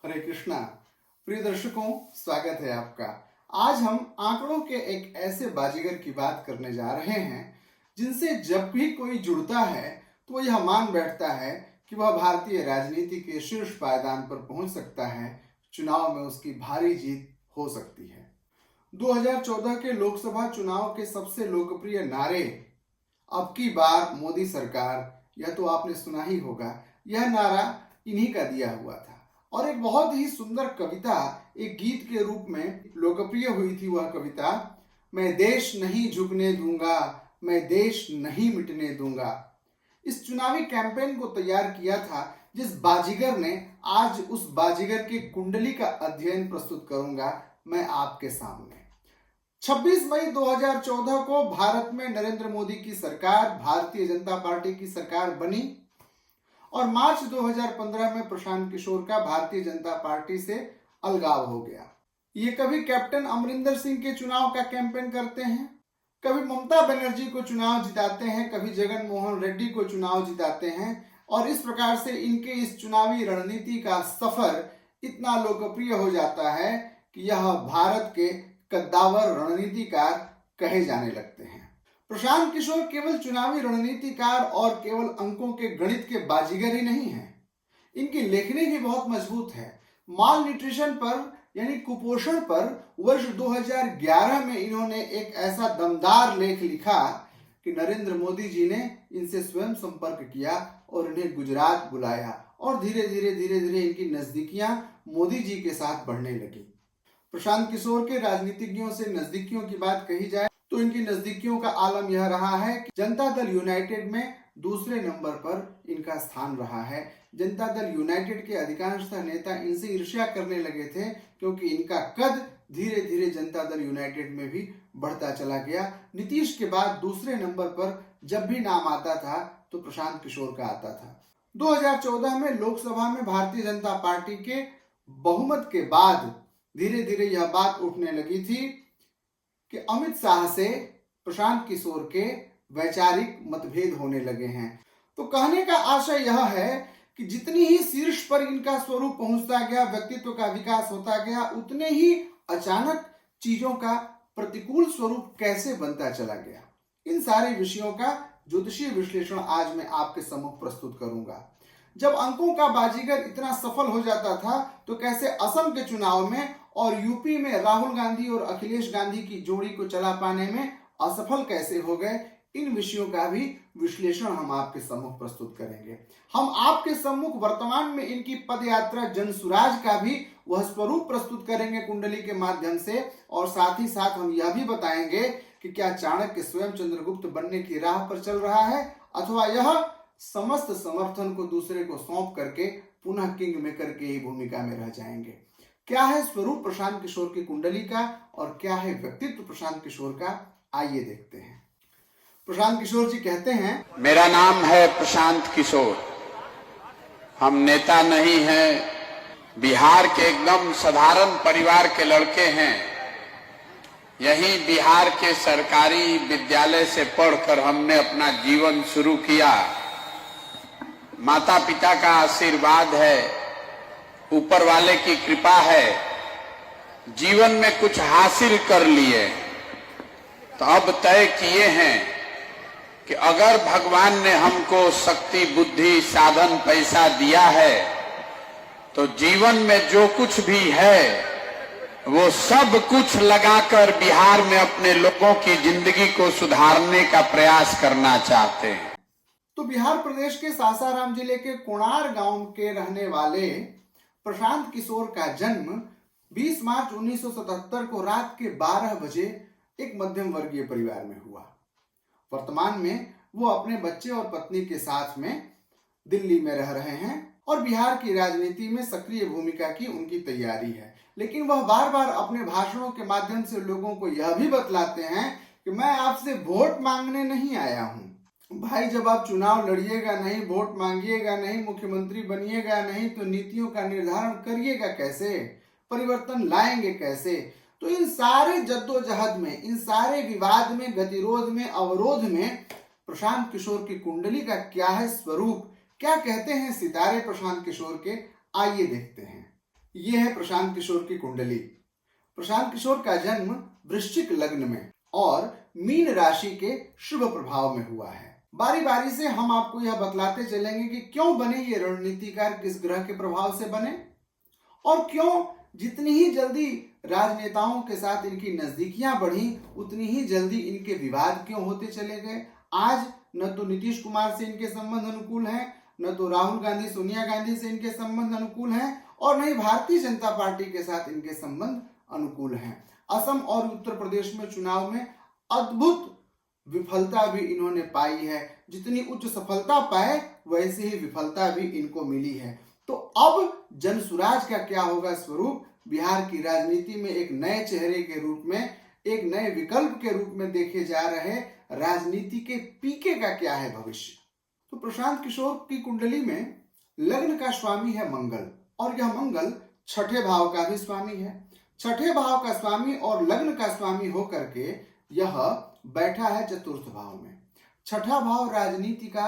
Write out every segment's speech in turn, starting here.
हरे कृष्णा। प्रिय दर्शकों, स्वागत है आपका। आज हम आंकड़ों के एक ऐसे बाजीगर की बात करने जा रहे हैं जिनसे जब भी कोई जुड़ता है तो यह मान बैठता है कि वह भारतीय राजनीति के शीर्ष पायदान पर पहुंच सकता है, चुनाव में उसकी भारी जीत हो सकती है। 2014 के लोकसभा चुनाव के सबसे लोकप्रिय नारे अब की बार मोदी सरकार, यह तो आपने सुना ही होगा। यह नारा इन्हीं का दिया हुआ था और एक बहुत ही सुंदर कविता एक गीत के रूप में लोकप्रिय हुई थी। वह कविता, मैं देश नहीं झुकने दूंगा, मैं देश नहीं मिटने दूंगा। इस चुनावी कैंपेन को तैयार किया था जिस बाजीगर ने, आज उस बाजीगर की कुंडली का अध्ययन प्रस्तुत करूंगा मैं आपके सामने। 26 मई 2014 को भारत में नरेंद्र मोदी की सरकार, भारतीय जनता पार्टी की सरकार बनी और मार्च 2015 में प्रशांत किशोर का भारतीय जनता पार्टी से अलगाव हो गया। ये कभी कैप्टन अमरिंदर सिंह के चुनाव का कैंपेन करते हैं, कभी ममता बनर्जी को चुनाव जिताते हैं, कभी जगन मोहन रेड्डी को चुनाव जिताते हैं और इस प्रकार से इनके इस चुनावी रणनीति का सफर इतना लोकप्रिय हो जाता है कि यह भारत के कद्दावर रणनीतिकार कहे जाने लगते हैं। प्रशांत किशोर केवल चुनावी रणनीतिकार और केवल अंकों के गणित के बाजीगर ही नहीं है, इनकी लेखनी भी बहुत मजबूत है। माल न्यूट्रिशन पर यानी कुपोषण पर वर्ष 2011 में इन्होंने एक ऐसा दमदार लेख लिखा कि नरेंद्र मोदी जी ने इनसे स्वयं संपर्क किया और इन्हें गुजरात बुलाया और धीरे धीरे इनकी नजदीकियां मोदी जी के साथ बढ़ने लगी। प्रशांत किशोर के राजनीतिज्ञों से नजदीकियों की बात कही जाए तो इनकी नजदीकियों का आलम यह रहा है कि जनता दल यूनाइटेड में दूसरे नंबर पर इनका स्थान रहा है। जनता दल यूनाइटेड के अधिकांशतः नेता इनसे ईर्ष्या करने लगे थे क्योंकि इनका कद धीरे धीरे जनता दल यूनाइटेड में भी बढ़ता चला गया। नीतीश के बाद दूसरे नंबर पर जब भी नाम आता था तो प्रशांत किशोर का आता था। 2014 में लोकसभा में भारतीय जनता पार्टी के बहुमत के बाद धीरे धीरे यह बात उठने लगी थी कि अमित शाह से प्रशांत किशोर के वैचारिक मतभेद होने लगे हैं। तो कहने का आशय यह है कि जितनी ही शीर्ष पर इनका स्वरूप पहुंचता गया, व्यक्तित्व का विकास होता गया, उतने ही अचानक चीजों का प्रतिकूल स्वरूप कैसे बनता चला गया। इन सारे विषयों का ज्योतिषीय विश्लेषण आज मैं आपके सम्मुख प्रस्तुत करूंगा। जब अंकों का बाजीगर इतना सफल हो जाता था तो कैसे असम के चुनाव में और यूपी में राहुल गांधी और अखिलेश गांधी की जोड़ी को चला पाने में असफल कैसे हो गए, इन विषयों का भी विश्लेषण हम आपके सम्मुख प्रस्तुत करेंगे। हम आपके सम्मुख वर्तमान में इनकी पदयात्रा जनसुराज का भी वह स्वरूप प्रस्तुत करेंगे कुंडली के माध्यम से और साथ ही साथ हम यह भी बताएंगे कि क्या चाणक्य स्वयं चंद्रगुप्त बनने की राह पर चल रहा है अथवा यह समस्त समर्थन को दूसरे को सौंप करके पुनः किंग मेकर की ही भूमिका में रह जाएंगे। क्या है स्वरूप प्रशांत किशोर की कुंडली का और क्या है व्यक्तित्व प्रशांत किशोर का, आइए देखते हैं। प्रशांत किशोर जी कहते हैं, मेरा नाम है प्रशांत किशोर, हम नेता नहीं हैं, बिहार के एकदम साधारण परिवार के लड़के हैं। यही बिहार के सरकारी विद्यालय से पढ़कर हमने अपना जीवन शुरू किया। माता पिता का आशीर्वाद है, ऊपर वाले की कृपा है, जीवन में कुछ हासिल कर लिए तो अब तय किए हैं कि अगर भगवान ने हमको शक्ति, बुद्धि, साधन, पैसा दिया है तो जीवन में जो कुछ भी है वो सब कुछ लगाकर बिहार में अपने लोगों की जिंदगी को सुधारने का प्रयास करना चाहते हैं। तो बिहार प्रदेश के सासाराम जिले के कोणार गांव के रहने वाले प्रशांत किशोर का जन्म 20 मार्च 1977 को रात के 12 बजे एक मध्यम वर्गीय परिवार में हुआ। वर्तमान में वो अपने बच्चे और पत्नी के साथ में दिल्ली में रह रहे हैं और बिहार की राजनीति में सक्रिय भूमिका की उनकी तैयारी है। लेकिन वह बार बार अपने भाषणों के माध्यम से लोगों को यह भी बतलाते हैं कि मैं आपसे वोट मांगने नहीं आया हूं। भाई, जब आप चुनाव लड़िएगा नहीं, वोट मांगिएगा नहीं, मुख्यमंत्री बनिएगा नहीं तो नीतियों का निर्धारण करिएगा कैसे, परिवर्तन लाएंगे कैसे। तो इन सारे जद्दोजहद में, इन सारे विवाद में, गतिरोध में, अवरोध में प्रशांत किशोर की कुंडली का क्या है स्वरूप, क्या कहते हैं सितारे प्रशांत किशोर के, आइए देखते हैं। ये है प्रशांत किशोर की कुंडली। प्रशांत किशोर का जन्म वृश्चिक लग्न में और मीन राशि के शुभ प्रभाव में हुआ है। बारी बारी से हम आपको यह बतलाते चलेंगे कि क्यों बने ये रणनीतिकार, किस ग्रह के प्रभाव से बने और क्यों जितनी ही जल्दी राजनेताओं के साथ इनकी नजदीकियां बढ़ी उतनी ही जल्दी इनके विवाद क्यों होते चले गए। आज न तो नीतीश कुमार से इनके संबंध अनुकूल हैं, न तो राहुल गांधी, सोनिया गांधी से इनके संबंध अनुकूल हैं और न ही भारतीय जनता पार्टी के साथ इनके संबंध अनुकूल हैं। असम और उत्तर प्रदेश में चुनाव में अद्भुत विफलता भी इन्होंने पाई है। जितनी उच्च सफलता पाए वैसे ही विफलता भी इनको मिली है। तो अब जनसुराज का क्या होगा स्वरूप, बिहार की राजनीति में एक नए चेहरे के रूप में, एक नए विकल्प के रूप में देखे जा रहे राजनीति के पीके का क्या है भविष्य। तो प्रशांत किशोर की कुंडली में लग्न का स्वामी है मंगल और यह मंगल छठे भाव का भी स्वामी है। छठे भाव का स्वामी और लग्न का स्वामी होकर के यह बैठा है चतुर्थ भाव में। छठा भाव राजनीति का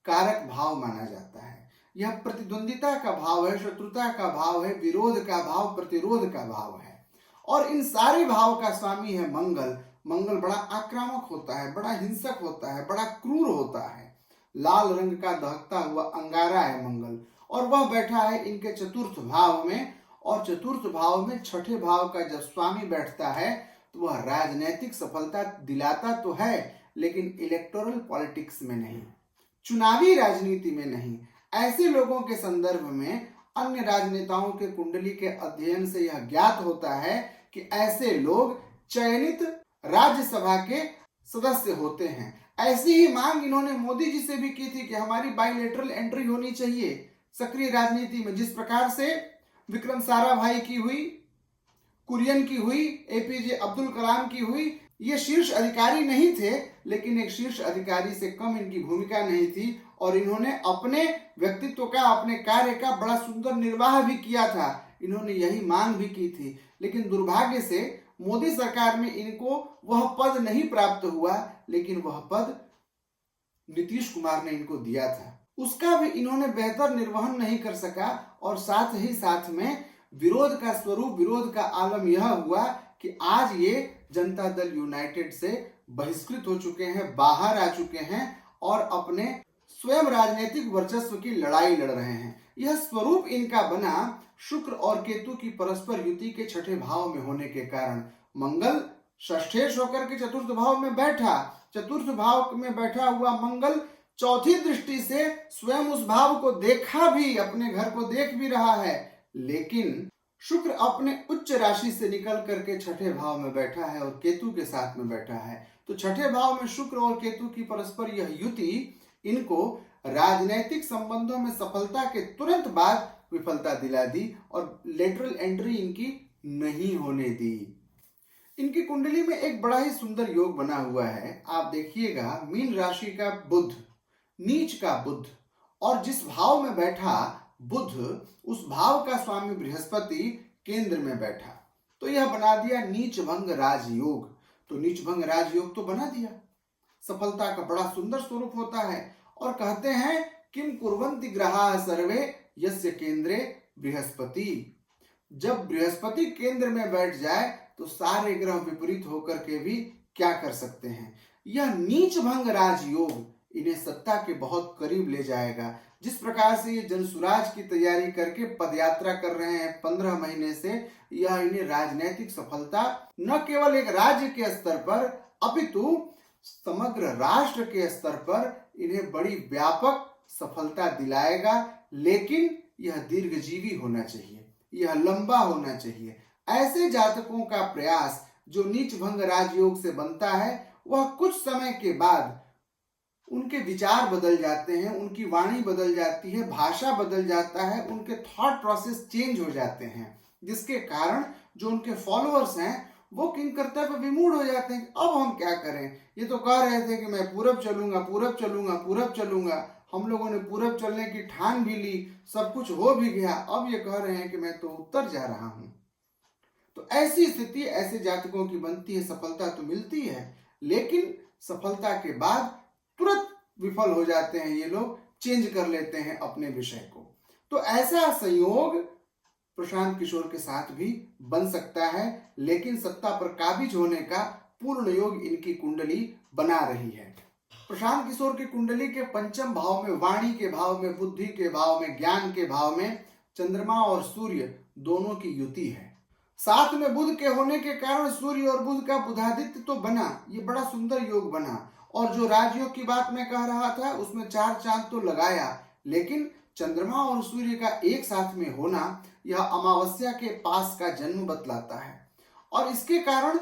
कारक भाव माना जाता है। यह प्रतिद्वंदिता का भाव है, शत्रुता का भाव है, विरोध का भाव, प्रतिरोध का भाव है और इन सारे भाव का स्वामी है मंगल। मंगल बड़ा आक्रामक होता है, बड़ा हिंसक होता है, बड़ा क्रूर होता है। लाल रंग का दहकता हुआ अंगारा है मंगल और वह बैठा है इनके चतुर्थ भाव में। और चतुर्थ भाव में छठे भाव का जब स्वामी बैठता है तो वह राजनैतिक सफलता दिलाता तो है लेकिन इलेक्टोरल पॉलिटिक्स में नहीं, चुनावी राजनीति में नहीं। ऐसे लोगों के संदर्भ में अन्य राजनेताओं के कुंडली के अध्ययन से यह ज्ञात होता है कि ऐसे लोग चयनित राज्यसभा के सदस्य होते हैं। ऐसी ही मांग इन्होंने मोदी जी से भी की थी कि हमारी बाइलेटरल एंट्री होनी चाहिए सक्रिय राजनीति में। जिस प्रकार से विक्रम साराभाई की हुई, कुरियन की हुई, एपीजे अब्दुल कलाम की हुई। ये शीर्ष अधिकारी नहीं थे लेकिन एक शीर्ष अधिकारी से कम इनकी भूमिका नहीं थी और इन्होंने अपने व्यक्तित्व का, अपने कार्य का बड़ा सुंदर निर्वाह भी किया था। इन्होंने यही मांग भी की थी लेकिन दुर्भाग्य से मोदी सरकार में इनको वह पद नहीं प्राप्त हुआ, लेकिन वह पद नीतीश कुमार ने इनको दिया था। उसका भी इन्होंने बेहतर निर्वहन नहीं कर सका और साथ ही साथ में विरोध का स्वरूप, विरोध का आलम यह हुआ कि आज ये जनता दल यूनाइटेड से बहिष्कृत हो चुके हैं, बाहर आ चुके हैं और अपने स्वयं राजनीतिक वर्चस्व की लड़ाई लड़ रहे हैं। यह स्वरूप इनका बना शुक्र और केतु की परस्पर युति के छठे भाव में होने के कारण। मंगल षष्ठेश होकर के चतुर्थ भाव में बैठा। चतुर्थ भाव में बैठा हुआ मंगल चौथी दृष्टि से स्वयं उस भाव को देखा भी, अपने घर को देख भी रहा है, लेकिन शुक्र अपने उच्च राशि से निकल करके छठे भाव में बैठा है और केतु के साथ में बैठा है। तो छठे भाव में शुक्र और केतु की परस्पर यह युति इनको राजनैतिक संबंधों में सफलता के तुरंत बाद विफलता दिला दी और लेटरल एंट्री इनकी नहीं होने दी। इनकी कुंडली में एक बड़ा ही सुंदर योग बना हुआ है। आप देखिएगा, मीन राशि का बुध, नीच का बुध, और जिस भाव में बैठा बुध उस भाव का स्वामी बृहस्पति केंद्र में बैठा, तो यह बना दिया नीच भंग राजयोग। तो नीच भंग राजयोग तो बना दिया, सफलता का बड़ा सुंदर स्वरूप होता है। और कहते हैं किम कुर्वन्ति ग्रहाः सर्वे यस्य केंद्रे बृहस्पति। जब बृहस्पति केंद्र में बैठ जाए तो सारे ग्रह विपरीत होकर के भी क्या कर सकते हैं। यह नीच भंग राजयोग इन्हें सत्ता के बहुत करीब ले जाएगा। जिस प्रकार से ये जनसुराज की तैयारी करके पदयात्रा कर रहे हैं 15 महीने से, यह इन्हें राजनीतिक सफलता न केवल एक राज्य के स्तर पर अपितु समग्र राष्ट्र के स्तर पर इन्हें बड़ी व्यापक सफलता दिलाएगा। लेकिन यह दीर्घजीवी होना चाहिए, यह लंबा होना चाहिए। ऐसे जातकों का प्रयास जो नीच भंग राजयोग से बनता है, वह कुछ समय के बाद उनके विचार बदल जाते हैं, उनकी वाणी बदल जाती है, भाषा बदल जाता है, उनके थॉट प्रोसेस चेंज हो जाते हैं, जिसके कारण जो उनके फॉलोअर्स हैं वो किंकर्तव्य विमूढ़ हो जाते हैं। अब हम क्या करें, ये तो कह रहे थे कि मैं पूरब चलूंगा, पूरब चलूंगा, पूरब चलूंगा, हम लोगों ने पूरब चलने की ठान भी ली, सब कुछ हो भी गया, अब ये कह रहे हैं कि मैं तो उत्तर जा रहा हूं। तो ऐसी स्थिति ऐसे जातकों की बनती है। सफलता तो मिलती है लेकिन सफलता के बाद तुरंत विफल हो जाते हैं, ये लोग चेंज कर लेते हैं अपने विषय को। तो ऐसा संयोग प्रशांत किशोर के साथ भी बन सकता है, लेकिन सत्ता पर काबिज होने का पूर्ण योग इनकी कुंडली बना रही है। प्रशांत किशोर की कुंडली के पंचम भाव में, वाणी के भाव में, बुद्धि के भाव में, ज्ञान के भाव में चंद्रमा और सूर्य दोनों की युति है। साथ में बुध के होने के कारण सूर्य और बुध का बुधादित्य तो बना, ये बड़ा सुंदर योग बना। और जो राजयोग की बात मैं कह रहा था उसमें 4 चांद तो लगाया, लेकिन चंद्रमा और सूर्य का एक साथ में होना यह अमावस्या के पास का जन्म बतलाता है और इसके कारण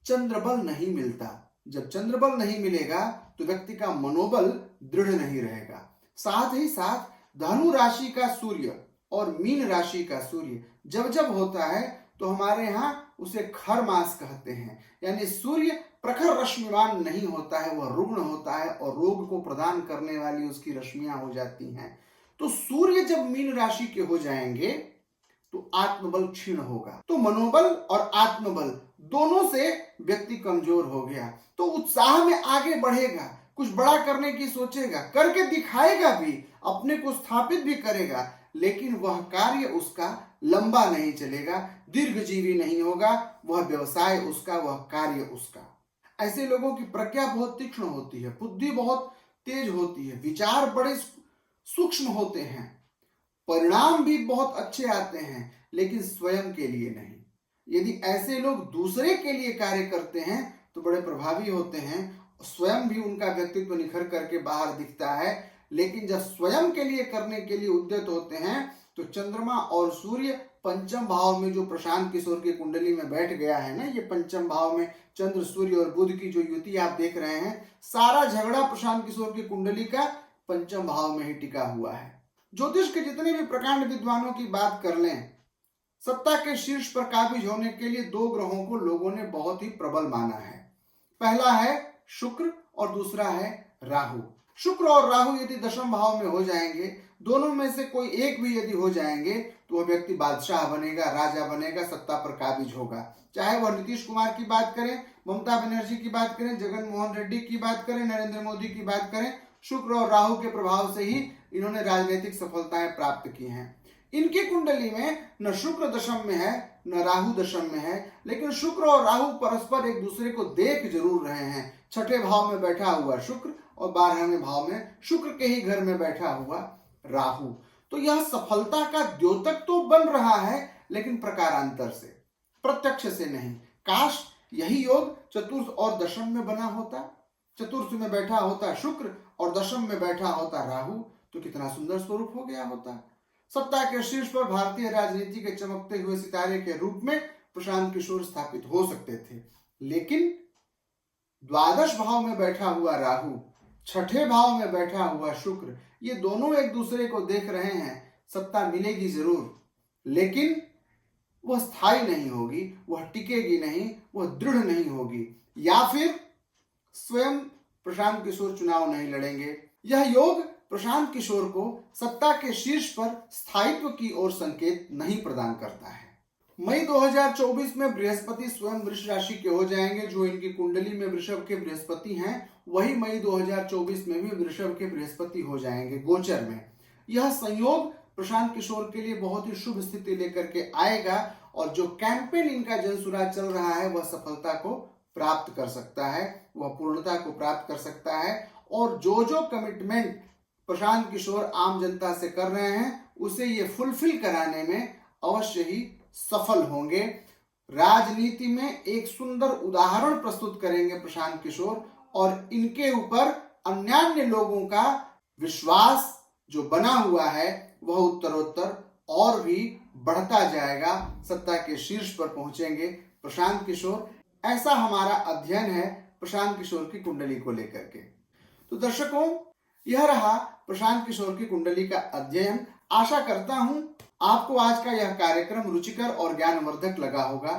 चंद्रबल नहीं मिलता। जब चंद्रबल नहीं मिलेगा तो व्यक्ति का मनोबल दृढ़ नहीं रहेगा। साथ ही साथ धनु राशि का सूर्य और मीन राशि का सूर्य जब जब होता है तो हमारे यहाँ उसे खर मास कहते हैं, यानी सूर्य प्रखर रश्मिवान नहीं होता है, वह रुग्ण होता है और रोग को प्रदान करने वाली उसकी रश्मियां हो जाती हैं। तो सूर्य जब मीन राशि के हो जाएंगे तो आत्मबल क्षीण होगा, तो मनोबल और आत्मबल दोनों से व्यक्ति कमजोर हो गया। तो उत्साह में आगे बढ़ेगा, कुछ बड़ा करने की सोचेगा, करके दिखाएगा भी, अपने को स्थापित भी करेगा, लेकिन वह कार्य उसका लंबा नहीं चलेगा, दीर्घजीवी नहीं होगा, वह व्यवसाय उसका, वह कार्य उसका। ऐसे लोगों की प्रज्ञा बहुत तीक्ष्ण होती है, बुद्धि बहुत तेज होती है, विचार बड़े सूक्ष्म होते हैं, परिणाम भी बहुत अच्छे आते हैं, लेकिन स्वयं के लिए नहीं। यदि ऐसे लोग दूसरे के लिए कार्य करते हैं तो बड़े प्रभावी होते हैं, स्वयं भी उनका व्यक्तित्व निखर करके बाहर दिखता है। लेकिन जब स्वयं के लिए करने के लिए उद्यत होते हैं तो चंद्रमा और सूर्य पंचम भाव में जो प्रशांत किशोर की कुंडली में बैठ गया है ना, ये पंचम भाव में चंद्र सूर्य और बुध की जो युति आप देख रहे हैं, सारा झगड़ा प्रशांत किशोर की कुंडली का पंचम भाव में ही टिका हुआ है। ज्योतिष के जितने भी प्रकांड विद्वानों की बात कर लें, सत्ता के शीर्ष पर काबिज होने के लिए 2 ग्रहों को लोगों ने बहुत ही प्रबल माना है। पहला है शुक्र और दूसरा है राहु। शुक्र और राहु यदि दशम भाव में हो जाएंगे, दोनों में से कोई एक भी यदि हो जाएंगे तो वह व्यक्ति बादशाह बनेगा, राजा बनेगा, सत्ता पर काबिज होगा। चाहे वह नीतीश कुमार की बात करें, ममता बनर्जी की बात करें, जगन मोहन रेड्डी की बात करें, नरेंद्र मोदी की बात करें, शुक्र और राहु के प्रभाव से ही इन्होंने राजनीतिक सफलताएं प्राप्त की हैं। इनकी कुंडली में न शुक्र दशम में है न राहु दशम में है, लेकिन शुक्र और राहु परस्पर एक दूसरे को देख जरूर रहे हैं। 6ठे भाव में बैठा हुआ शुक्र और 12वें भाव में शुक्र के ही घर में बैठा हुआ राहु। तो यह सफलता का द्योतक तो बन रहा है, लेकिन प्रकारांतर से, प्रत्यक्ष से नहीं। काश यही योग चतुर्थ और दशम में बना होता, चतुर्थ में बैठा होता शुक्र और दशम में बैठा होता राहु, तो कितना सुंदर स्वरूप हो गया होता। सत्ता के शीर्ष पर भारतीय राजनीति के चमकते हुए सितारे के रूप में प्रशांत किशोर स्थापित हो सकते थे, लेकिन द्वादश भाव में बैठा हुआ राहु, 6ठे भाव में बैठा हुआ शुक्र, ये दोनों एक दूसरे को देख रहे हैं। सत्ता मिलेगी जरूर, लेकिन वह स्थायी नहीं होगी, वह टिकेगी नहीं, वह दृढ़ नहीं होगी, या फिर स्वयं प्रशांत किशोर चुनाव नहीं लड़ेंगे। यह योग प्रशांत किशोर को सत्ता के शीर्ष पर स्थायित्व की ओर संकेत नहीं प्रदान करता है। मई 2024 में बृहस्पति स्वयं वृष राशि के हो जाएंगे। जो इनकी कुंडली में वृषभ के बृहस्पति हैं, वही मई 2024 में भी वृषभ के बृहस्पति हो जाएंगे गोचर में। यह संयोग प्रशांत किशोर के लिए बहुत ही शुभ स्थिति लेकर के आएगा और जो कैंपेन इनका जनसुराज चल रहा है वह सफलता को प्राप्त कर सकता है, वह पूर्णता को प्राप्त कर सकता है। और जो कमिटमेंट प्रशांत किशोर आम जनता से कर रहे हैं उसे ये फुलफिल कराने में अवश्य ही सफल होंगे। राजनीति में एक सुंदर उदाहरण प्रस्तुत करेंगे प्रशांत किशोर और इनके ऊपर अन्यान्य लोगों का विश्वास जो बना हुआ है वह उत्तरोत्तर और भी बढ़ता जाएगा। सत्ता के शीर्ष पर पहुंचेंगे प्रशांत किशोर, ऐसा हमारा अध्ययन है प्रशांत किशोर की कुंडली को लेकर के। तो दर्शकों, यह रहा प्रशांत किशोर की कुंडली का अध्ययन। आशा करता हूं आपको आज का यह कार्यक्रम रुचिकर और ज्ञानवर्धक लगा होगा।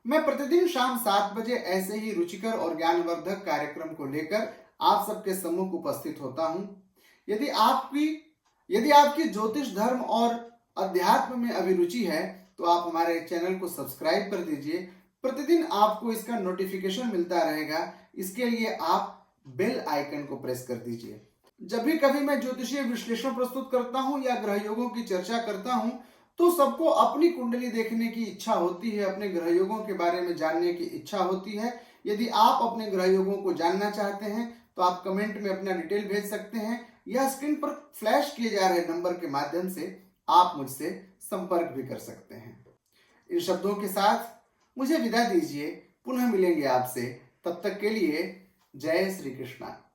मैं प्रतिदिन शाम 7 बजे ऐसे ही रुचिकर और ज्ञानवर्धक कार्यक्रम को लेकर आप सबके सम्मुख उपस्थित होता हूं। यदि आपकी ज्योतिष, धर्म और अध्यात्म में अभिरुचि है तो आप हमारे चैनल को सब्सक्राइब कर दीजिए। प्रतिदिन आपको इसका नोटिफिकेशन मिलता रहेगा, इसके लिए आप बेल आइकन को प्रेस कर दीजिए। जब भी कभी मैं ज्योतिषीय विश्लेषण प्रस्तुत करता हूं या ग्रह योगों की चर्चा करता हूं तो सबको अपनी कुंडली देखने की इच्छा होती है, अपने ग्रह योगों के बारे में जानने की इच्छा होती है। यदि आप अपने ग्रह योगों को जानना चाहते हैं तो आप कमेंट में अपना डिटेल भेज सकते हैं या स्क्रीन पर फ्लैश किए जा रहे नंबर के माध्यम से आप मुझसे संपर्क भी कर सकते हैं। इन शब्दों के साथ मुझे विदा दीजिए, पुनः मिलेंगे आपसे, तब तक के लिए जय श्री कृष्णा।